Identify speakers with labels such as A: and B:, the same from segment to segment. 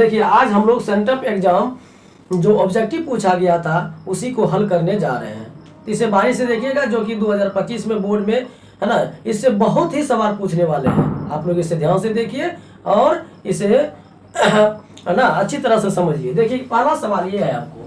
A: देखिए आज हम लोग सेंटअप एग्जाम जो ऑब्जेक्टिव पूछा गया था उसी को हल करने जा रहे हैं। तो इसे बारी से देखिएगा, जो कि 2025 में बोर्ड में है ना, इससे बहुत ही सवाल पूछने वाले हैं। आप लोग इसे ध्यान से देखिए और इसे है ना अच्छी तरह से समझिए। देखिए पहला सवाल ये है आपको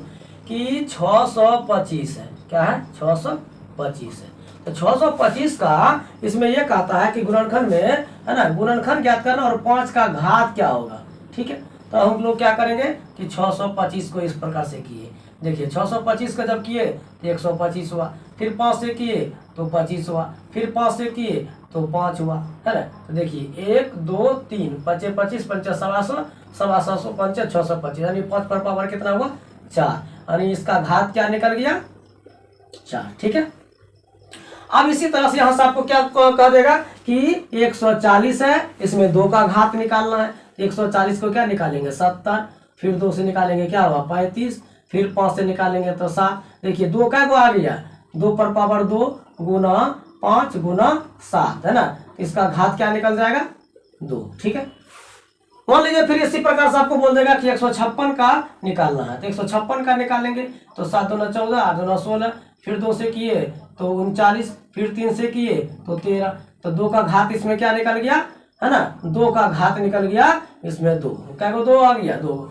A: कि 625 है, क्या है 625 है। तो 625 का इसमें यह कहता है कि गुणनखंड में है ना, गुणनखंड ज्ञात करना और 5 का घात क्या होगा। ठीक है, तो हम लोग क्या करेंगे कि 625 को इस प्रकार से किए। देखिए 625 का जब किए तो 125 हुआ, फिर 5 से किए तो 25 हुआ, फिर 5 से किए तो 5 हुआ, है ना। तो देखिए 1 2 3 5 25 5 700 700 5 625, यानी 5 पर पावर कितना हुआ 4, यानी इसका घात क्या निकल गया 4। ठीक है, अब इसी तरह से यहाँ से आपको क्या कह देगा कि 140 है, इसमें 2 का घात निकालना है। 140 को क्या निकालेंगे 70, फिर 2 से निकालेंगे क्या हुआ 35, फिर 5 से निकालेंगे तो 7। देखिए 2 का को आ गया, 2 पर पावर 2 गुना 5 गुना 7, है ना। इसका घात क्या निकल जाएगा 2। ठीक है, मान लीजिए फिर इसी प्रकार से आपको बोल देगा कि 156 का निकालना है, तो 156 का निकालेंगे तो 7 दूना 14 8 दूना 16, फिर 2 से किए तो 39, फिर 3 से किए तो 13, तो 2 का घात इसमें क्या निकल गया है ना, 2 का घात निकल गया इसमें 2, क्या 2 आ गया 2।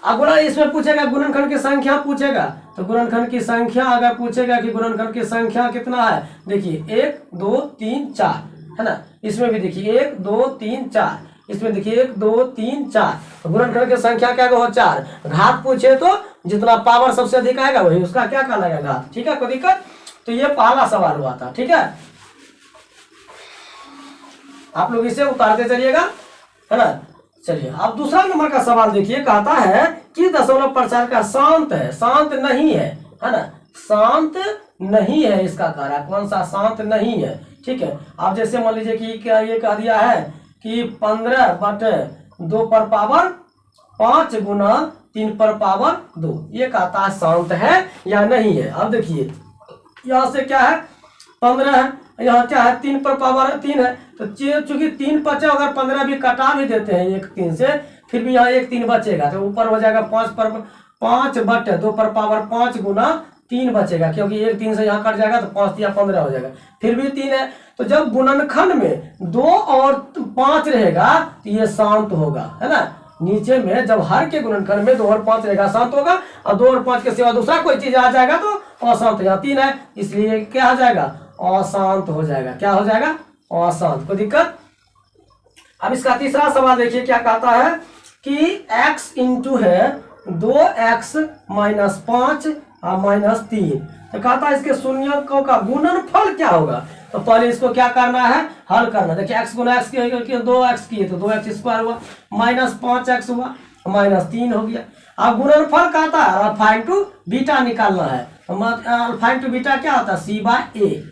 A: अब गुणा इसमें पूछेगा गुणनखंड की संख्या पूछेगा, तो गुणनखंड की संख्या अगर पूछेगा कि गुणनखंड की संख्या कितना है, देखिए 1 2 3 4, है ना। इसमें भी देखिए 1 2 3 4, इसमें देखिए 1 2 3 4, गुणनखंड की संख्या क्या हो 4। घात पूछे तो जितना पावर सबसे अधिक आएगा वही उसका क्या कहलाएगा घात। ठीक है, कोई दिक्कत। तो ये पहला सवाल हुआ था। ठीक है, आप लोग इसे उतारते चलिएगा, है ना। चलिए अब दूसरा नंबर का सवाल देखिए, कहता है कि दशमलव प्रचार का शांत है, शांत नहीं है ना, शांत नहीं है इसका कारक कौन सा शांत नहीं है। ठीक है, अब जैसे मान लीजिए कि क्या ये कह दिया है कि 15/2 पर पावर 5 गुना 3 पर पावर 2, ये कहता है शांत है या नहीं है। अब देखिए यहाँ से क्या है 15 है, यहाँ क्या है 3 पर पावर 3 है, तो चूंकि 3 बचे, अगर 15 भी कटा भी देते हैं 1 3 से, फिर भी यहाँ 1 3 बचेगा, तो ऊपर हो जाएगा 5/2 पर पावर 5 गुना 3 बचेगा, क्योंकि 1 3 से यहाँ कट जाएगा तो 5 या 15 हो जाएगा, फिर भी 3 है। तो जब गुणनखंड में 2 और 5 रहेगा तो ये शांत होगा, है ना। नीचे में जब हर के गुणनखंड में 2 और 5 रहेगा शांत होगा, और 2 और 5 के सिवा दूसरा कोई चीज आ जाएगा तो अशांत। यहाँ 3 है इसलिए क्या हो जाएगा अशांत हो जाएगा, क्या हो जाएगा अशांत। कोई दिक्कत। अब इसका तीसरा सवाल देखिए क्या कहता है कि x इंटू है 2x माइनस 5 और माइनस 3, तो कहता है इसके शून्यकों का गुणनफल क्या होगा। तो पहले इसको क्या करना है हल करना। देखिए x गुना x की 2x की तो 2x स्क्वायर हुआ, माइनस 5x हुआ, माइनस 3 हो गया। अब गुणनफल कहता है अल्फा इंटू बीटा निकालना है, अल्फा इंटू बीटा क्या होता है c/a।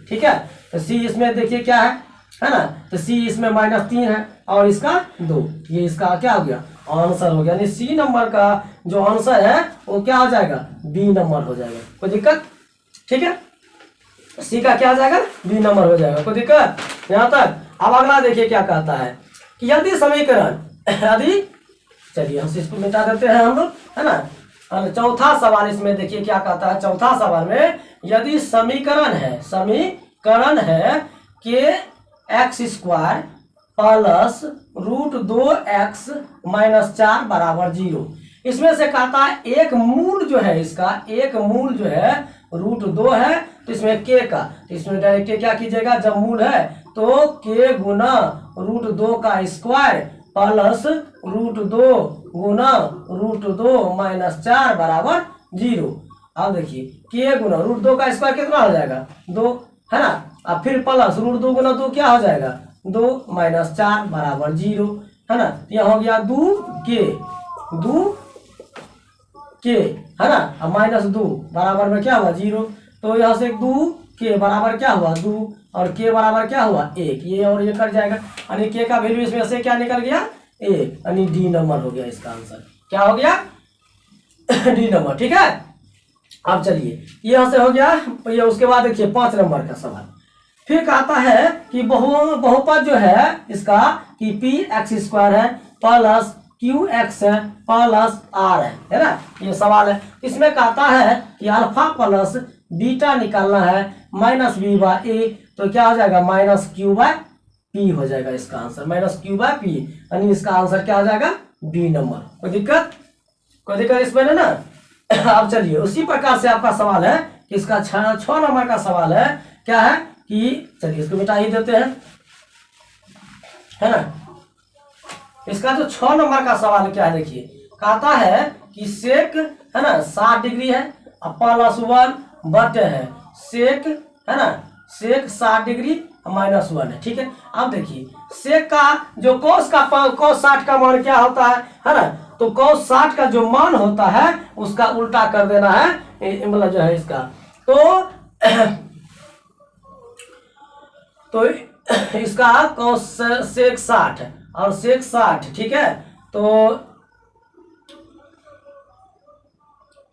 A: ठीक है, तो c इसमें देखिए क्या है ना, तो c इसमें माइनस 3 है और इसका 2, ये इसका क्या हो गया आंसर हो गया। यानी सी नंबर का जो आंसर है वो क्या हो जाएगा बी नंबर हो जाएगा। कोई दिक्कत। ठीक है, सी का क्या हो जाएगा बी नंबर हो जाएगा। कोई दिक्कत यहाँ तक। अब अगला देखिए क्या कहता है कि यदि समीकरण यदि, चलिए हम इसको मिटा देते हैं हम लोग, है ना। चौथा सवाल इसमें देखिए क्या कहता है। चौथा सवाल में यदि समीकरण है कि x square plus √2x minus 4 बराबर 0, इसमें से कहता है एक मूल जो है, इसका एक मूल जो है √2 है, तो इसमें k का, तो इसमें डायरेक्ट क्या कीजिएगा जब मूल है तो k गुना √2 का स्क्वायर प्लस √2 गुना √2 माइनस 4 बराबर 0। अब देखिए k गुना √2 का स्क्वायर कितना हो जाएगा 2, है ना। अब फिर प्लस √2 गुना 2 क्या हो जाएगा 2 माइनस 4 बराबर 0, है ना। यह हो गया 2k, है ना। अब माइनस 2 बराबर में क्या हुआ 0, तो यहाँ से 2k बराबर क्या हुआ 2 और k बराबर क्या हुआ 1, ये और ये कट जाएगा, यानी k का वैल्यू इसमें से क्या निकल गया 1, यानी डी नंबर हो गया इसका आंसर। क्या हो गया डी नंबर। ठीक है, अब चलिए यहाँ से हो गया ये। उसके बाद देखिए 5 नंबर का सवाल फिर कहता है कि बहुपद जो है इसका कि p x स्क्वायर है plus q x plus r है ना, ये सवाल है। इसमें कहता है कि अल्फा प्लस बीटा निकालना है माइनस बी बाय ए, तो क्या हो जाएगा माइनस क्यू बाय पी हो जाएगा इसका answer, minus Q by P, यानी इसका आंसर क्या हो जाएगा बी नंबर। कोई दिक्कत इसमें है ना। अब चलिए उसी प्रकार से आपका सवाल है कि इसका 6 नंबर का सवाल है, क्या है कि चलिए इसको मिटा ही देते हैं, है ना। इसका जो 6 नंबर का सवाल क्या है, देखिए कहता है कि सेक है ना 60 डिग्री है, प्लस 1 बटे है सेक, है ना, सेक 60 डिग्री माइनस 1 है, ठीक है। अब देखिए सेक का जो कोस 60 का मान क्या होता है ना, तो कोस 60 का जो मान होता है उसका उल्टा कर देना है, मतलब जो है इसका तो इसका कोस सेक 60 और सेक 60, ठीक है, तो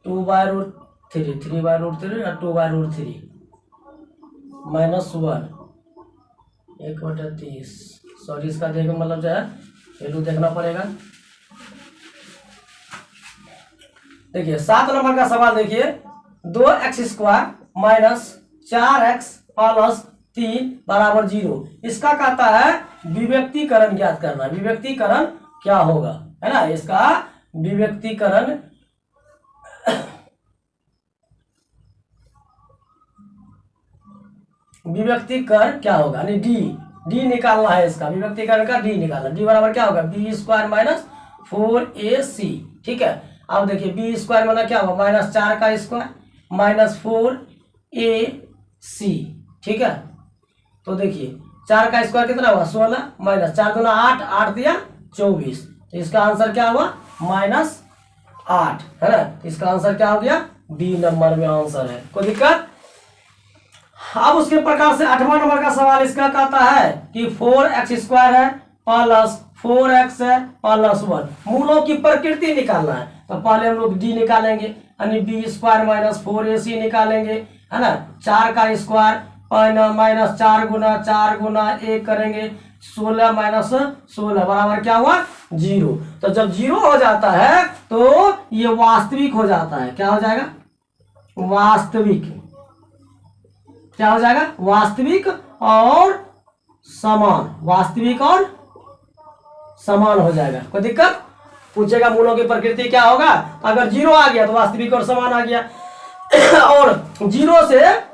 A: 2/√3 3/√3 और 2/√3 माइनस 1 1/30, सॉरी इसका देखो मतलब जो है वैल्यू देखना पड़ेगा। देखिए 7 नंबर का सवाल देखिए, 2x² माइनस 4x प्लस 3 बराबर 0, इसका कहता है विभक्तीकरण ज्ञात करना। विभक्तीकरण क्या होगा, है ना, इसका विभक्तीकरण विभक्तीकरण क्या होगा, यानी डी निकालना है, इसका विभक्तीकरण का डी निकालना। डी बराबर क्या होगा b² माइनस 4ac, ठीक है। अब देखिए b² माना क्या होगा माइनस 4 का स्क्वायर माइनस 4ac, ठीक है। तो देखिए 4 का स्क्वायर कितना हुआ 16 माइनस 4 दूना 8, 8 दिया 24, तो इसका आंसर क्या हुआ माइनस 8, है ना। इसका आंसर क्या हो गया बी नंबर में आंसर है। कोई दिक्कत। अब उसके प्रकार से 8वां नंबर का सवाल इसका कहता है कि 4x² है प्लस 4x है प्लस 1, मूलों की प्रकृति निकालना है। तो पहले हम लोग डी निकालेंगे, यानी b² माइनस 4ac निकालेंगे, है ना। 4 का स्क्वायर माइनस 4 गुना 1 करेंगे, 16 माइनस 16 बराबर क्या हुआ 0। तो जब 0 हो जाता है तो ये वास्तविक हो जाता है, क्या हो जाएगा वास्तविक, क्या हो जाएगा वास्तविक और समान, वास्तविक और समान हो जाएगा। कोई दिक्कत। पूछेगा मूलों की प्रकृति क्या होगा, तो अगर 0 आ गया तो वास्तविक और समान आ गया, और 0 से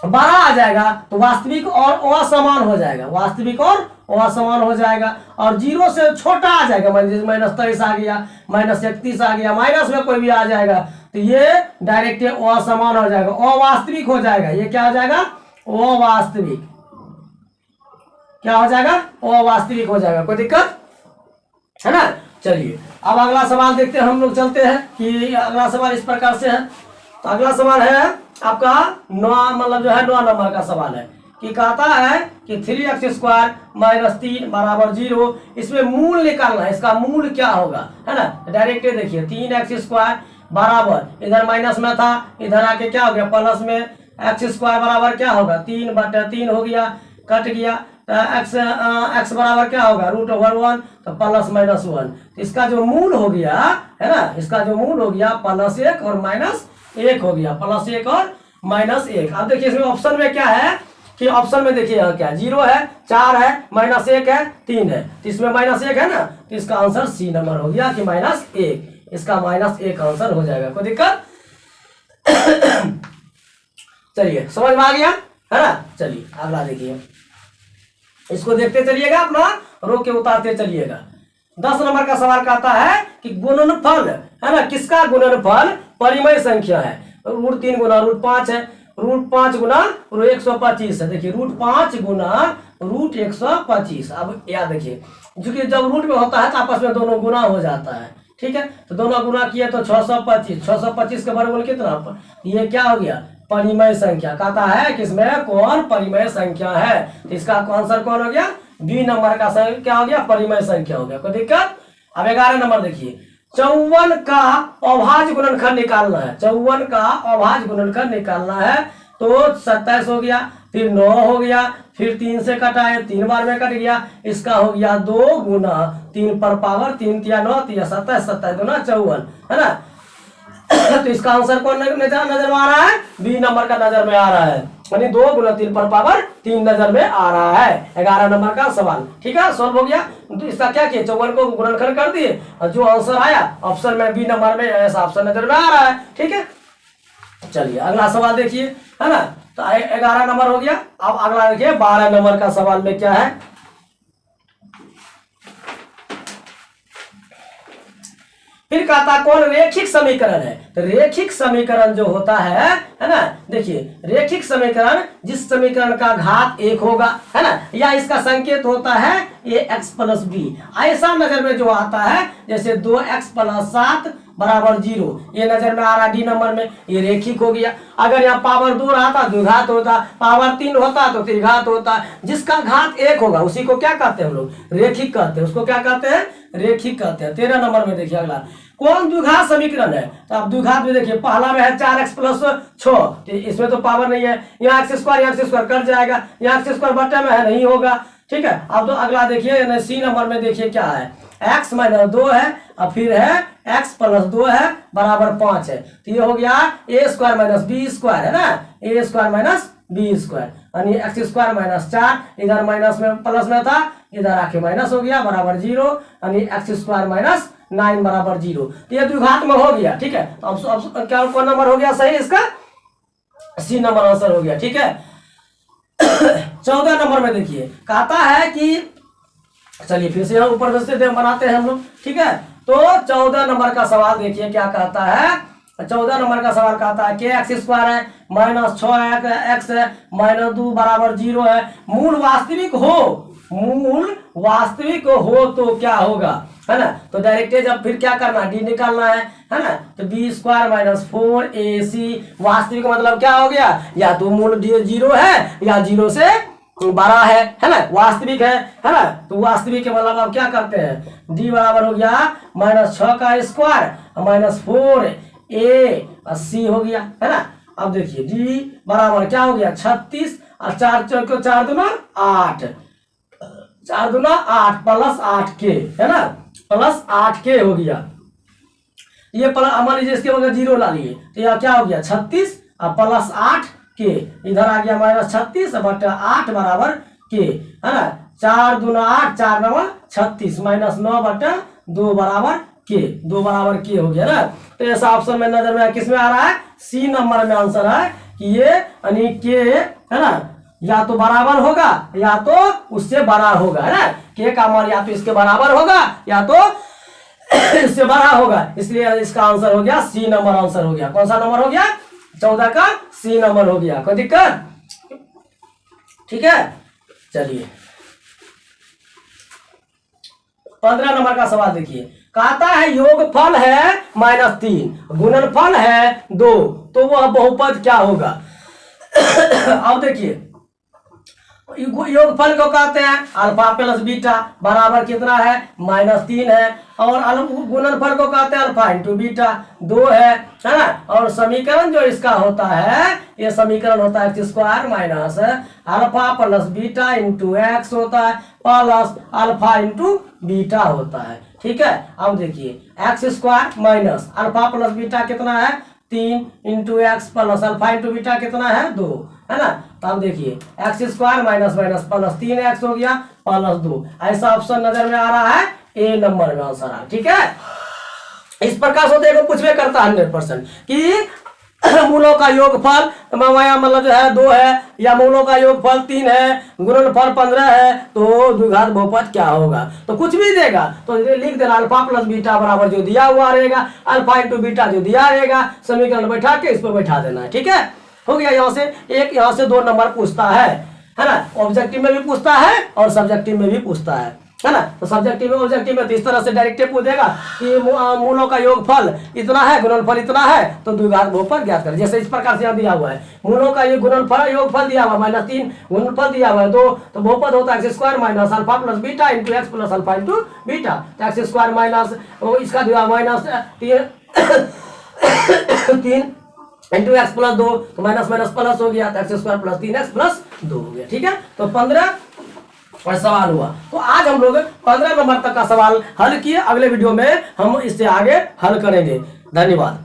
A: बड़ा आ जाएगा तो वास्तविक और असमान हो जाएगा, वास्तविक और असमान हो जाएगा। और 0 से छोटा आ जाएगा, माइनस 23 आ गया, माइनस 31 आ गया, माइनस में कोई भी आ जाएगा तो ये डायरेक्ट असमान हो जाएगा, अवास्तविक हो जाएगा। ये क्या हो जाएगा अवास्तविक, क्या हो जाएगा अवास्तविक हो जाएगा। कोई दिक्कत है ना। चलिए अब अगला सवाल देखते हैं, हम लोग चलते हैं कि अगला सवाल इस प्रकार से है। तो अगला सवाल है आपका 9 मतलब जो है 9 नंबर का सवाल है कि कहता है कि 3x² माइनस 3 बराबर 0, इसमें मूल निकालना है। इसका मूल क्या होगा, है ना। डायरेक्ट देखिए 3x² बराबर इधर माइनस में था, इधर आके क्या हो गया प्लस में, x² बराबर क्या होगा 3/3 हो गया, कट गया, x बराबर क्या होगा √1, तो प्लस माइनस 1। इसका जो मूल हो गया है ना, इसका जो मूल हो गया +1 और -1 हो गया, +1 और -1। अब देखिए इसमें ऑप्शन में क्या है कि ऑप्शन में देखिए यहाँ क्या 0 है, 4 है, -1 है, 3 है, तो इसमें -1 है ना, तो इसका आंसर सी नंबर हो गया कि -1, इसका -1 आंसर हो जाएगा। कोई दिक्कत। चलिए समझ में आ गया है ना। चलिए अगला देखिए, इसको देखते चलिएगा, अपना रोक के उतारते चलिएगा। 10 नंबर का सवाल कहता है कि गुणनफल, है ना, किसका गुणनफल परिमेय संख्या है। √3 गुना √5 है, √5 गुना √125 है। देखिए √5 गुना √125। अब याद देखिए क्योंकि जब रूट में होता है तो आपस में दोनों गुना हो जाता है, ठीक है। तो दोनों गुना किए तो 625, 625 का वर्गमूल कितना, ये क्या हो गया परिमेय संख्या। कहता है किसमें कौन परिमेय संख्या है, तो इसका आंसर कौन हो गया बी नंबर का क्या हो गया परिमेय संख्या हो गया। कोई दिक्कत। अब 11 नंबर देखिए, 54 का अभाज्य गुणनखंड निकालना है। 54 का अभाज्य गुणनखंड निकालना है, तो 27 हो गया, फिर 9 हो गया, फिर 3 से कटाए 3 बार में कट गया, इसका हो गया 2 गुना 3 पर पावर 3 तिया 9 तिया 27 27 दूना 54, है ना। तो इसका आंसर कौन नजर में आ रहा है? बी नंबर का नजर में आ रहा है, यानी 2 गुना 3 पर पावर 3 नजर में आ रहा है। 11 नंबर का सवाल, ठीक है, सॉल्व हो गया। तो इसका क्या किया, 54 को गुणनखंड कर दिए और जो आंसर आया ऑप्शन में बी नंबर में ऐसा ऑप्शन नजर में आ रहा है, ठीक है। चलिए अगला सवाल देखिए, है ना। तो 11 नंबर हो गया। अब अगला देखिए 12 नंबर का सवाल में क्या है। फिर कहता कौन रेखिक समीकरण है। तो रेखिक समीकरण जो होता है ना, देखिए रेखिक समीकरण जिस समीकरण का घात 1 होगा, है ना, या इसका संकेत होता है ये x प्लस बी, ऐसा नजर में जो आता है जैसे 2x प्लस 7 बराबर 0, ये नजर में आ रहा है डी नंबर में, ये रेखिक हो गया। अगर यहाँ पावर 2 रहता द्विघात होता, पावर 3 होता तो त्रिघात होता। जिसका घात 1 होगा उसी को क्या कहते हैं हम लोग, रेखिक कहते हैं, उसको क्या कहते हैं, रेखिक कहते हैं। 13 नंबर में देखिए अगला कौन द्विघात समीकरण है। तो आप द्विघात में देखिए पहला में है 4x प्लस 6, तो इसमें तो पावर नहीं है, यहाँ एक्स स्क्वायर कट जाएगा, यहाँ एक्स स्क्वायर बटे में है नहीं होगा, ठीक है। अब तो अगला देखिए सी नंबर में देखिए क्या है, x माइनस 2 है और फिर है x प्लस 2 है बराबर 5 है। तो ये हो गया a square minus b square, है ना, a square minus b square, यानी एक्स स्क्वायर माइनस 4, इधर माइनस में प्लस में था, इधर आके माइनस हो गया बराबर 0, यानी एक्स स्क्वायर माइनस 9 बराबर 0। तो ये द्विघात में हो गया, ठीक है। तो अब क्या कौन नंबर हो गया सही, इसका सी नंबर आंसर हो गया, ठीक है। 14 नंबर में देखिए कहता है कि, चलिए फिर से यहाँ ऊपर से बनाते हैं हम लोग, ठीक है। तो 14 नंबर का सवाल देखिए क्या कहता है। 14 नंबर का सवाल कहता है कि एक्स स्क्वायर है माइनस 6x है माइनस 2 बराबर 0 है, मूल वास्तविक हो तो क्या होगा, है ना। तो डायरेक्ट जब फिर क्या करना, डी निकालना है ना। तो बी स्क्वायर माइनस 4ac, वास्तविक मतलब क्या हो गया, या तो मूल 0 है या 0 से बड़ा है ना, वास्तविक है ना। तो वास्तविक के मतलब आप क्या करते हैं, डी बराबर हो गया माइनस 6 का स्क्वायर माइनस 4a और सी हो गया, है ना। अब देखिए डी बराबर क्या हो गया 36 और 4 दूना 8, 4 दूना 8 प्लस 8k, है ना, प्लस 8k हो गया। ये मान लीजिए इसके बगैर 0 ला लिए तो यह क्या हो गया 36 और प्लस 8k, इधर आ गया माइनस 36 बटा 8 बराबर k, है ना। 4 दूना 8 4 9 36 माइनस 9 बटा 2 बराबर k, 2 बराबर k हो गया ना। तो ऐसा ऑप्शन में नजर में किस में आ रहा है, सी नंबर में आंसर है कि ये यानी k, है ना, या तो बराबर होगा या तो उससे बड़ा होगा, है ना। k का मान या तो इसके बराबर होगा या तो इससे बड़ा होगा, इसलिए इसका आंसर हो गया सी नंबर आंसर हो गया। कौन सा नंबर हो गया, 14 का सी नंबर हो गया। कोई दिक्कत, ठीक है। चलिए 15 नंबर का सवाल देखिए, कहता है योगफल है -3 गुणनफल है 2, तो वह बहुपद क्या होगा। अब देखिए योगफल को कहते हैं अल्फा प्लस बीटा बराबर कितना है -3 है, और गुणनफल को कहते हैं अल्फा इंटू बीटा 2 है ना। और समीकरण जो इसका होता है, ये समीकरण होता है x square minus alpha plus beta into x होता है प्लस अल्फा इंटू बीटा होता है, ठीक है। अब देखिए x square minus alpha plus beta कितना है 3 into x plus alpha into beta कितना है 2, है ना। तो अब देखिए x square minus minus plus 3x हो गया प्लस 2, ऐसा ऑप्शन नजर में आ रहा है, ए नंबर में आंसर है, ठीक है। इस प्रकार से देखो कुछ भी करता है 100% कि मूलों का योगफल मतलब जो है 2 है, या मूलों का योगफल 3 है, गुणनफल 15 है, तो द्विघात बहुपद क्या होगा। तो कुछ भी देगा तो लिख देना अल्फा प्लस बीटा बराबर जो दिया हुआ रहेगा अल्फा इंटू बीटा जो दिया रहेगा, समीकरण बैठा के इस पर बैठा देना है, ठीक है। हो गया। यहाँ से एक, यहाँ से 2 नंबर पूछता है ना, ऑब्जेक्टिव में भी पूछता है और सब्जेक्टिव में भी पूछता है ना। तो सब्जेक्टिव में ऑब्जेक्टिव में तो इस तरह से डायरेक्ट पूछ देगा कि मूलों का योगफल इतना है गुणनफल इतना है, तो द्विघात बहुपद ज्ञात करें। जैसे इस प्रकार से यहाँ दिया हुआ है मूलों का ये गुणनफल योगफल दिया हुआ -3, गुणनफल दिया हुआ है 2, तो बहुपद होता है x square minus alpha plus beta into x plus alpha into beta. तो एक्स स्क्वायर माइनस इसका दिया माइनस 3 इंटू एक्स प्लस 2 तो माइनस माइनस प्लस हो गया, तो x square plus 3x plus 2 हो गया। ठीक है, तो 15 और सवाल हुआ। तो आज हम लोग 15 नंबर तक का सवाल हल किए। अगले वीडियो में हम इससे आगे हल करेंगे। धन्यवाद।